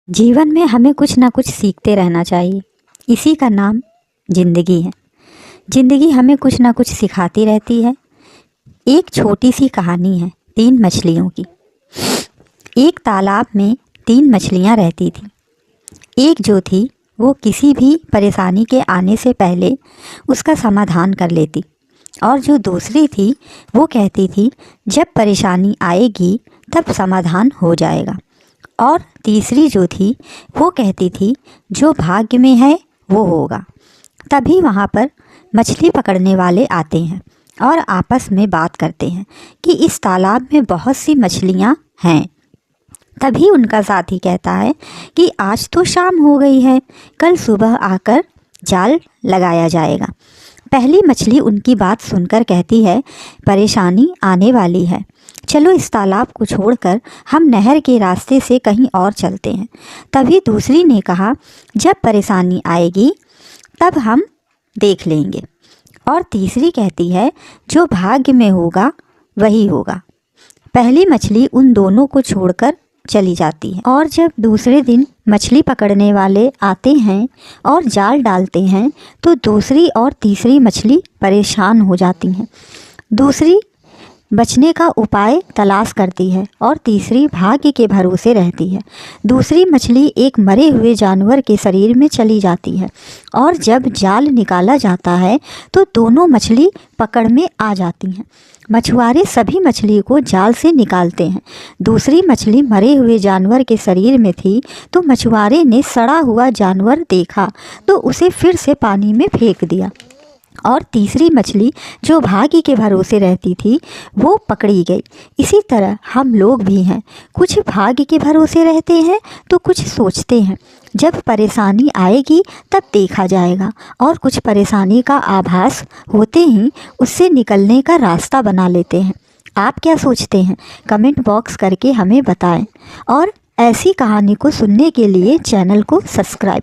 जीवन में हमें कुछ ना कुछ सीखते रहना चाहिए। इसी का नाम ज़िंदगी है। ज़िंदगी हमें कुछ ना कुछ सिखाती रहती है। एक छोटी सी कहानी है 3 मछलियों की। एक तालाब में 3 मछलियाँ रहती थी। एक जो थी वो किसी भी परेशानी के आने से पहले उसका समाधान कर लेती, और जो दूसरी थी वो कहती थी जब परेशानी आएगी तब समाधान हो जाएगा, और तीसरी जो थी वो कहती थी जो भाग्य में है वो होगा। तभी वहाँ पर मछली पकड़ने वाले आते हैं और आपस में बात करते हैं कि इस तालाब में बहुत सी मछलियाँ हैं। तभी उनका साथी कहता है कि आज तो शाम हो गई है, कल सुबह आकर जाल लगाया जाएगा। पहली मछली उनकी बात सुनकर कहती है परेशानी आने वाली है, चलो इस तालाब को छोड़कर हम नहर के रास्ते से कहीं और चलते हैं। तभी दूसरी ने कहा जब परेशानी आएगी तब हम देख लेंगे। और तीसरी कहती है जो भाग्य में होगा वही होगा। पहली मछली उन दोनों को छोड़कर चली जाती है, और जब दूसरे दिन मछली पकड़ने वाले आते हैं और जाल डालते हैं तो दूसरी और तीसरी मछली परेशान हो जाती हैं। दूसरी बचने का उपाय तलाश करती है और तीसरी भाग्य के भरोसे रहती है। दूसरी मछली एक मरे हुए जानवर के शरीर में चली जाती है, और जब जाल निकाला जाता है तो दोनों मछली पकड़ में आ जाती हैं। मछुआरे सभी मछली को जाल से निकालते हैं। दूसरी मछली मरे हुए जानवर के शरीर में थी, तो मछुआरे ने सड़ा हुआ जानवर देखा तो उसे फिर से पानी में फेंक दिया, और तीसरी मछली जो भाग्य के भरोसे रहती थी वो पकड़ी गई। इसी तरह हम लोग भी हैं, कुछ भाग्य के भरोसे रहते हैं तो कुछ सोचते हैं जब परेशानी आएगी तब देखा जाएगा, और कुछ परेशानी का आभास होते ही उससे निकलने का रास्ता बना लेते हैं। आप क्या सोचते हैं? कमेंट बॉक्स करके हमें बताएं, और ऐसी कहानी को सुनने के लिए चैनल को सब्सक्राइब